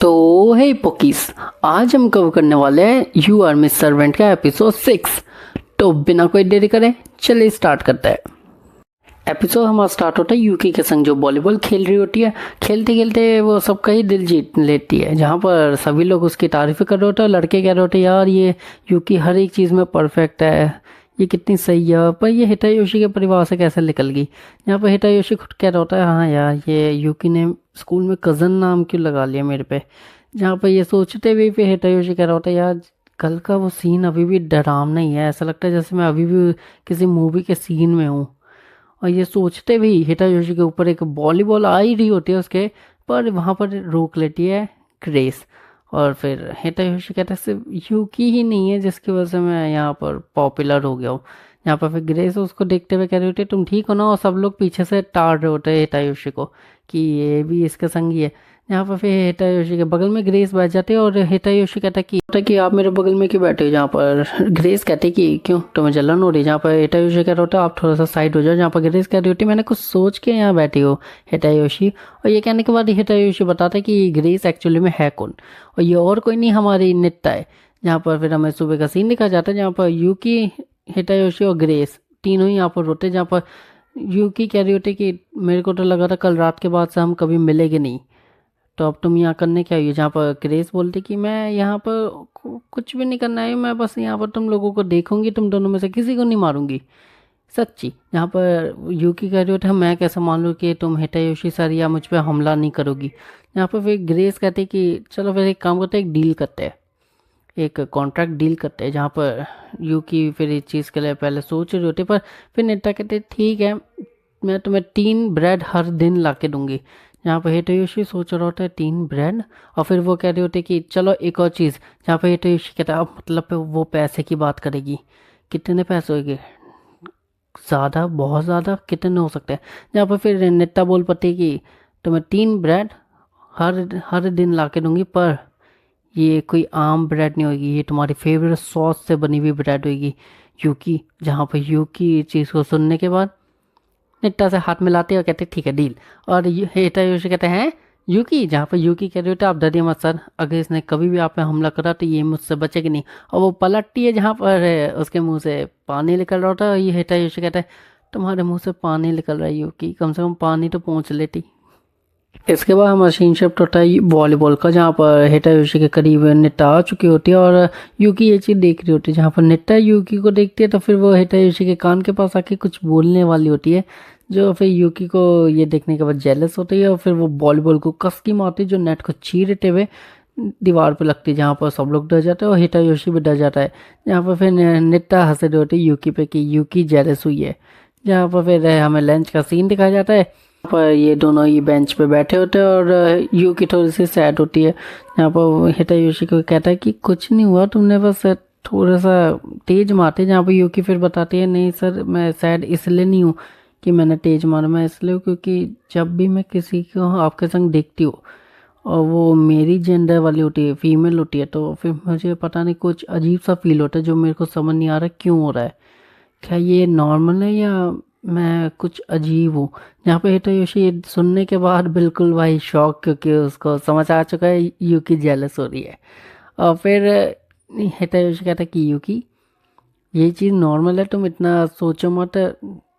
तो हे पोकीस, आज हम कवर करने वाले हैं यू आर मिस सर्वेंट का एपिसोड 6। तो बिना कोई देरी करे चलिए स्टार्ट करते हैं। एपिसोड हमारा स्टार्ट होता है यूकी के संग जो वॉलीबॉल खेल रही होती है। खेलते खेलते वो सबका ही दिल जीत लेती है, जहाँ पर सभी लोग उसकी तारीफ कर रहे होते हैं। लड़के कह रहे होते हैं यार ये यूकी हर एक चीज़ में परफेक्ट है, ये कितनी सही है, पर ये हिटायोशी के परिवार से कैसे निकल गई। यहाँ पर हिटायोशी खुद कह रहा होता है हाँ यार ये यूकी ने स्कूल में कज़न नाम क्यों लगा लिया मेरे पे। जहाँ पर ये सोचते हुए फिर हिटायोशी कह रहा होता है यार कल का वो सीन अभी भी डरावना ही है, ऐसा लगता है जैसे मैं अभी भी किसी मूवी के सीन में हूँ। और ये सोचते भी हिटायोशी के ऊपर एक वॉलीबॉल आ ही रही होती है उसके, पर वहाँ पर रोक लेती है ग्रेस। और फिर हिटायोशी कहता है सिर्फ यूकी ही नहीं है जिसकी वजह से मैं यहाँ पर पॉपुलर हो गया हूँ। यहाँ पर फिर ग्रेस उसको देखते हुए कह रही होती है तुम ठीक हो ना, और सब लोग पीछे से टाड़ रहे होते हैं हिटायोशी को कि ये भी इसका संगी है। यहाँ पर फिर हिटायोशी के बगल में ग्रेस बैठ जाती है और हिटायोशी कहता है कि आप मेरे बगल में क्यों बैठे हो। जहाँ पर ग्रेस कहती है कि क्यों तुम्हें जलन हो रही है। जहाँ पर हिटायोशी कह रहा होता है आप थोड़ा सा साइड हो जाओ। जहाँ पर ग्रेस कह रही होती है मैंने कुछ सोच के यहाँ बैठी हो हिटायोशी। और ये कहने के बाद हिटायोशी बताता है कि ग्रेस एक्चुअली में है कौन, और ये और कोई नहीं हमारी नित्ता है। जहाँ पर फिर हमें सुबह का सीन दिखा जाता है जहाँ पर यूकी, हिटायोशी और ग्रेस तीनों ही यहाँ पर होते हैं। जहाँ पर यूकी कह रही होती है कि मेरे को तो लगा था कल रात के बाद से हम कभी मिलेंगे नहीं, तो अब तुम यहाँ करने क्या आई हो। जहाँ पर ग्रेस बोलती कि मैं यहाँ पर कुछ भी नहीं करना है, मैं बस यहाँ पर तुम लोगों को देखूंगी, तुम दोनों में से किसी को नहीं मारूंगी सच्ची। जहाँ पर यूकी कह रही होती है मैं कैसे मान लूँ कि तुम हिटायोशी सर या मुझ पर हमला नहीं करोगी। यहाँ पर फिर ग्रेस कहती कि चलो फिर एक काम करते हैं, एक डील करते हैं, एक कॉन्ट्रैक्ट डील करते हैं। जहाँ पर यूकी फिर इस चीज़ के लिए पहले सोच रही होती है, पर फिर नेता कहते ठीक है मैं तुम्हें 3 ब्रेड हर दिन ला के दूंगी। यहाँ पर हिटायोशी सोच रहा होता है 3 ब्रेड, और फिर वो कह रहे होते कि चलो एक और चीज़। जहाँ पर हिटायोशी कहता है अब मतलब वो पैसे की बात करेगी, कितने पैसे होंगे, ज़्यादा बहुत ज़्यादा कितने हो सकते हैं। जहाँ पर फिर नेता बोल पाती है कि तुम्हें 3 ब्रेड हर हर दिन ला के दूंगी, पर ये कोई आम ब्रेड नहीं होगी, ये तुम्हारी फेवरेट सॉस से बनी हुई ब्रेड होगी यूकी। जहाँ पर यूकी इस चीज़ को सुनने के बाद निट्टा से हाथ मिलाते और कहते ठीक है डील। और हिटायोशी कहते हैं यूकी, जहाँ पर यूकी कह रही होती है आप डरिए मत सर, अगर इसने कभी भी आप पे हमला करा तो ये मुझसे बचेगी नहीं। और वो पलटती है जहाँ पर उसके मुंह से पानी निकल रहा होता है। ये हिटायोशी कहता है तुम्हारे मुंह से पानी निकल रहा है यूकी, कम से कम पानी तो पहुँच लेती। इसके बाद हमारा सीन शिफ्ट होता है वॉलीबॉल का, जहाँ पर हिटायोशी के करीब निट्टा आ चुकी होती है और यूकी ये चीज़ देख रही होती है। जहाँ पर निट्टा यूकी को देखती है तो फिर वो हिटायोशी के कान के पास आके कुछ बोलने वाली होती है, जो फिर यूकी को ये देखने के बाद जेलस होती है और फिर वो वॉलीबॉल को कस की मारती है जो नेट को चीरते हुए दीवार पे लगती है। जहाँ पर सब लोग डर जाते हैं और हिटायोशी भी डर जाता है। जहाँ पर फिर निट्टा हंस रही होती है यूकी पे कि यूकी जेलस हुई है। जहाँ पर फिर हमें लंच का सीन दिखाया जाता है, पर ये दोनों ही बेंच पे बैठे होते हैं और यूकी थोड़ी सी सैड होती है। यहाँ पर हिटायोशी को कहता है कि कुछ नहीं हुआ, तुमने बस थोड़ा सा तेज मारते। जहाँ पर यूकी फिर बताती है नहीं सर मैं सैड इसलिए नहीं हूँ कि मैंने तेज मारा, मैं इसलिए क्योंकि जब भी मैं किसी को आपके संग देखती हूँ और वो मेरी जेंडर वाली होती है, फीमेल होती है, तो फिर मुझे पता नहीं कुछ अजीब सा फील होता है जो मेरे को समझ नहीं आ रहा क्यों हो रहा है, क्या ये नॉर्मल है या मैं कुछ अजीब हूँ। यहाँ पे हिटायोशी ये सुनने के बाद बिल्कुल भाई शॉक, क्योंकि उसको समझ आ चुका है यूकी जेलस हो रही है। और फिर हिटायोशी कहता है कि यूकी ये चीज़ नॉर्मल है, तुम इतना सोचो मत,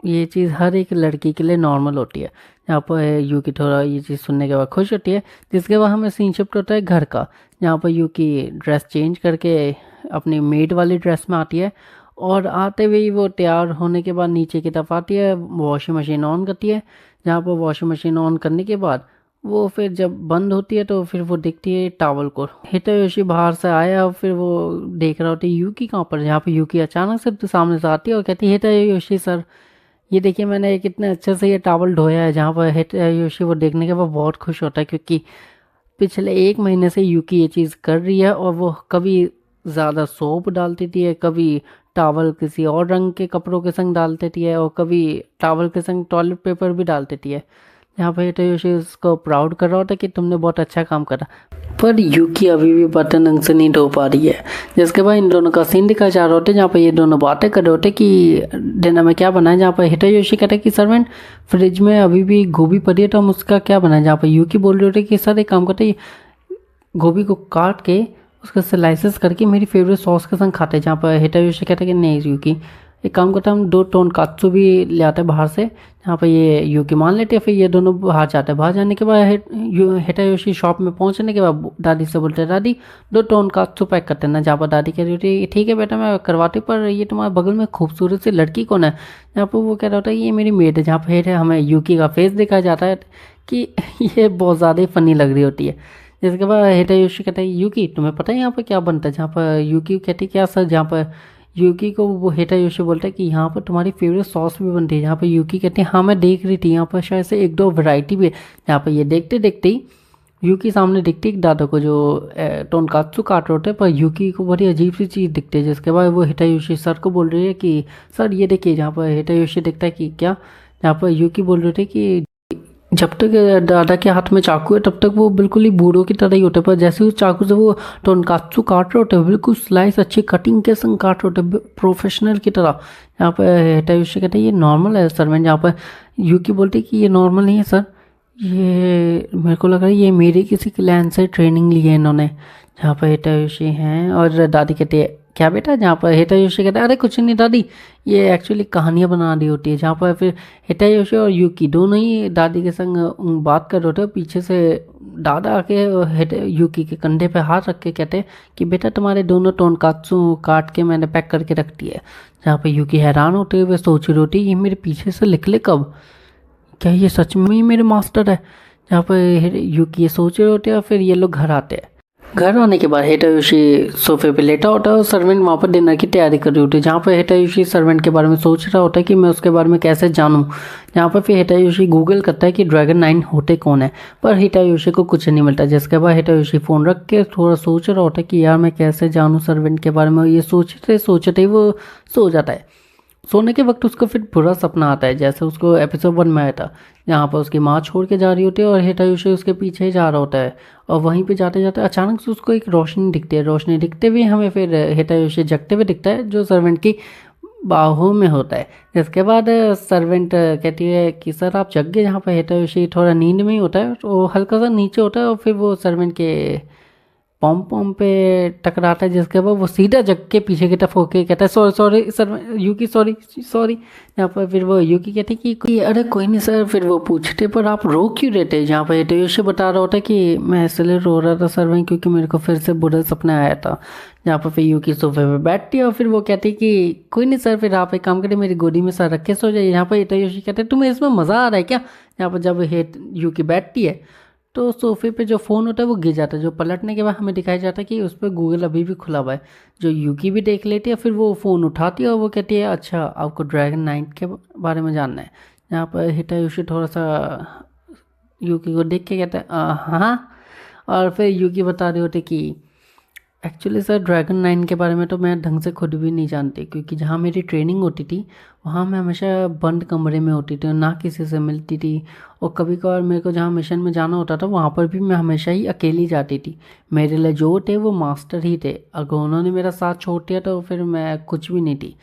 ये चीज़ हर एक लड़की के लिए नॉर्मल होती है। यहाँ पर यूकी थोड़ा ये चीज़ सुनने के बाद खुश होती है। जिसके बाद हमें सीन शिफ्ट होता है घर का, जहाँ पर यूकी ड्रेस चेंज करके अपनी मेड वाली ड्रेस में आती है और आते हुए ही वो तैयार होने के बाद नीचे की तरफ आती है, वॉशिंग मशीन ऑन करती है। जहाँ पर वॉशिंग मशीन ऑन करने के बाद वो फिर जब बंद होती है तो फिर वो देखती है टॉवल को। हिटायोशी बाहर से आया और फिर वो देख रहा होती है यूकी कहाँ पर। जहाँ पर यूकी अचानक से सामने से आती है और कहती है हिटायोशी सर ये देखिए मैंने कितने अच्छे से ये टॉवल धोया है। जहाँ पर हिटायोशी वो देखने के बाद बहुत खुश होता है, क्योंकि पिछले 1 महीने से यूकी ये चीज़ कर रही है और वो कभी ज़्यादा सोप डालती थी, कभी टॉवल किसी और रंग के कपड़ों के संग डाल देती है और कभी टॉवल के संग टॉयलेट पेपर भी डाल देती है। यहाँ पर हिटायोशी उसको प्राउड कर रहा होता है कि तुमने बहुत अच्छा काम करा, पर यूकी अभी भी बर्तन ढंग से नहीं धो पा रही है। जिसके बाद इन दोनों का सीन दिखाया जा रहा होता है, जहाँ पर ये दोनों बातें कर रहे होते कि डिनर में क्या बना है। जहाँ पर हिटायोशी कहता है कि सर्वेंट फ्रिज में अभी भी गोभी पड़ी है तो हम उसका क्या बनाए। जहाँ पर यूकी बोल रही होती है कि सर एक काम करते गोभी को काट के उसका स्लाइसेस करके मेरी फेवरेट सॉस के संग खाते हैं। जहाँ पर हितायोशी कहता है कि नहीं यूकी, एक काम करता है हम 2 टोनकात्सु भी ले आते हैं बाहर से, जहाँ पर ये यूकी मान लेते हैं। फिर ये दोनों बाहर जाते हैं। बाहर जाने के बाद हितायोशी शॉप में पहुँचने के बाद दादी से बोलते हैं दादी 2 टोनकात्सु पैक करते हैं ना। जहाँ पर दादी कह रही होती है ठीक है बेटा मैं करवाती हूँ, पर ये तुम्हारे बगल में खूबसूरत सी लड़की कौन है। जहाँ पर वो कह रहा होता है ये मेरी मेड है। जहाँ पर हमें यूकी का फेस दिखाया जाता है कि ये बहुत ज़्यादा ही फनी लग रही होती है। जिसके बाद हितायोशी कहता है यूकी तुम्हें पता है यहाँ पर क्या बनता है। जहाँ पर यूकी कहती है क्या सर। जहाँ पर यूकी को वो हितायोशी बोलता है कि यहाँ पर तुम्हारी फेवरेट सॉस भी बनती है। जहाँ पर यूकी कहती है हाँ मैं देख रही थी यहाँ पर शायद से 1-2 वैरायटी भी है। जहाँ पर ये देखते देखते ही यूकी सामने दिखती है दादा को जो टोनकात्सु काट रहे होते हैं, पर यूकी को बड़ी अजीब सी चीज़ दिखती है। जिसके बाद वो हितायोशी सर को बोल रही है कि सर ये देखिए। जहाँ पर हितायोशी दिखता है कि क्या। जहाँ पर यूकी बोल रही थी कि जब तक दादा के हाथ में चाकू है तब तक वो बिल्कुल ही बूढ़ों की तरह ही होते हैं, पर जैसे उस चाकू से वो टोनकात्सु काट रहे होते हैं बिल्कुल स्लाइस अच्छी कटिंग के संग काट रहे होते हैं प्रोफेशनल की तरह। यहाँ पर हितायोशी कहते हैं ये नॉर्मल है सर। मैं जहाँ पर यूकी बोलती है कि ये नॉर्मल नहीं है सर, ये मेरे को लग रहा है ये मेरी किसी क्लान से ट्रेनिंग ली है इन्होंने। जहाँ पर हितायोशी हैं और दादी कहती है क्या बेटा। जहाँ पर हितायोशी कहता है अरे कुछ नहीं दादी, ये एक्चुअली कहानियाँ बना रही होती है। जहाँ पर फिर हितायोशी और यूकी दोनों ही दादी के संग बात कर रहे होते हैं। पीछे से दादा आके यूकी के कंधे पे हाथ रख के कहते हैं कि बेटा तुम्हारे दोनों टोनकात्सु काट के मैंने पैक करके रख दिया है। जहाँ पर यूकी हैरान होते हुए सोच रही होती है ये मेरे पीछे से निकले कब, क्या ये सच में ही मेरे मास्टर है। जहाँ पर यूकी ये सोच रहे होते हैं और फिर ये लोग घर आते हैं। घर आने के बाद हितायोशी सोफे पे लेटा होता है और सर्वेंट वहाँ पर डिनर की तैयारी कर रही होती है। जहाँ पर हितायोशी सर्वेंट के बारे में सोच रहा होता है कि मैं उसके बारे में कैसे जानूँ। जहाँ पर फिर हितायोशी गूगल करता है कि ड्रैगन 9 होते कौन है, पर हितायोशी को कुछ नहीं मिलता। जिसके बाद हितायोशी फ़ोन रख के थोड़ा सोच रहा होता है कि यार मैं कैसे जानूँ सर्वेंट के बारे में। ये सोचते सोचते वो सो जाता है। सोने के वक्त उसको फिर बुरा सपना आता है जैसे उसको एपिसोड 1 में आया था। यहाँ पर उसकी माँ छोड़ के जा रही होती है और हितायोशी उसके पीछे ही जा रहा होता है। और वहीं पे जाते जाते अचानक से उसको एक रोशनी दिखती है। रोशनी दिखते हुए हमें फिर हितायोशी जगते हुए दिखता है जो सर्वेंट की बाहों में होता है। जिसके बाद सर्वेंट कहती है कि सर आप जग गए। जहाँ पर हितायोशी थोड़ा नींद में ही होता है तो हल्का सा नीचे होता है और फिर वो सर्वेंट के पॉम पे टकराता है। जिसके बाद वो सीधा जग के पीछे की तरफ होके कहता है सॉरी सॉरी सर यूकी सॉरी सॉरी। यहाँ पर फिर वो यूकी कहती है कि अरे कोई नहीं सर। फिर वो पूछते पर आप रो क्यों रहे थे। जहाँ पर हितायोशी बता रहा होता है कि मैं इसलिए रो रहा था सर वहीं क्योंकि मेरे को फिर से बुरा सपना आया था। जहाँ पर फिर यूकी सोफे पे बैठती है और फिर वो कहती है कि कोई नहीं सर फिर आप एक काम करें मेरी गोदी में सर रख के सो जाइए। यहाँ पर हितायोशी कहते हैं तुम्हें इसमें मज़ा आ रहा है क्या। यहाँ पर जब यूकी बैठती है तो सोफे पे जो फ़ोन होता है वो गिर जाता है। जो पलटने के बाद हमें दिखाया जाता है कि उस पर गूगल अभी भी खुला हुआ है। जो यूकी भी देख लेती है फिर वो फ़ोन उठाती है और वो कहती है अच्छा आपको ड्रैगन 9 के बारे में जानना है। यहाँ पर हितायोशी थोड़ा सा यूकी को देख के कहता है हाँ। और फिर यूकी बता रही होती कि एक्चुअली सर ड्रैगन 9 के बारे में तो मैं ढंग से खुद भी नहीं जानती क्योंकि जहाँ मेरी ट्रेनिंग होती थी वहाँ मैं हमेशा बंद कमरे में होती थी और ना किसी से मिलती थी। और कभी कभार मेरे को जहाँ मिशन में जाना होता था वहाँ पर भी मैं हमेशा ही अकेली जाती थी। मेरे लिए जो थे वो मास्टर ही थे। अगर उन्होंने मेरा साथ छोड़ दिया तो फिर मैं कुछ भी नहीं थी।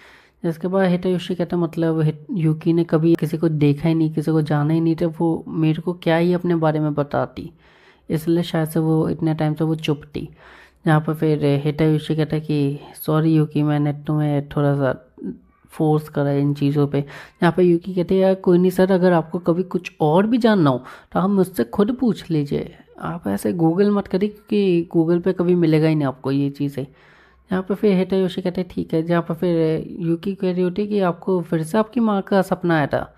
जिसके बाद हितायोशी कहता मतलब यूकी ने कभी किसी को देखा ही नहीं, किसी को जाना ही नहीं था, वो मेरे को क्या ही अपने बारे में बताती। इसलिए शायद से वो इतने टाइम से वो चुप थी। यहाँ पर फिर हितायोशी कहता है कि सॉरी यूकी मैंने तुम्हें थोड़ा सा फोर्स करा इन चीज़ों पे। यहाँ पर यूकी कहते हैं यार कोई नहीं सर अगर आपको कभी कुछ और भी जानना हो तो आप मुझसे खुद पूछ लीजिए। आप ऐसे गूगल मत करिए क्योंकि गूगल पे कभी मिलेगा ही नहीं आपको ये चीज़ें। यहाँ पर फिर हितायोशी कहते हैं ठीक है। जहाँ पर फिर यूकी कह रही होती है कि आपको फिर से आपकी माँ का सपना आया था।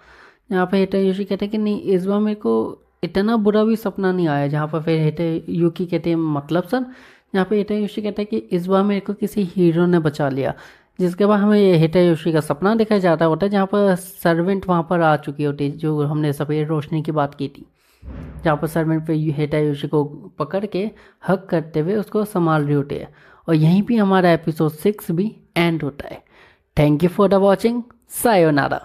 यहाँ पर हितायोशी कहते हैं कि नहीं इस बार मेरे को इतना बुरा भी सपना नहीं आया। जहाँ पर फिर यूकी कहते हैं मतलब सर। यहाँ पे हितायोशी कहता है कि इस बार मेरे को किसी हीरो ने बचा लिया। जिसके बाद हमें हितायोशी का सपना दिखाया जाता होता है जहाँ पर सर्वेंट वहाँ पर आ चुकी होती है जो हमने सफ़ेद रोशनी की बात की थी। जहाँ पर सर्वेंट पे हितायोशी को पकड़ के हक करते हुए उसको संभाल रही होती है। और यहीं भी हमारा एपिसोड 6 भी एंड होता है। Thank you for the watching. Sayonara.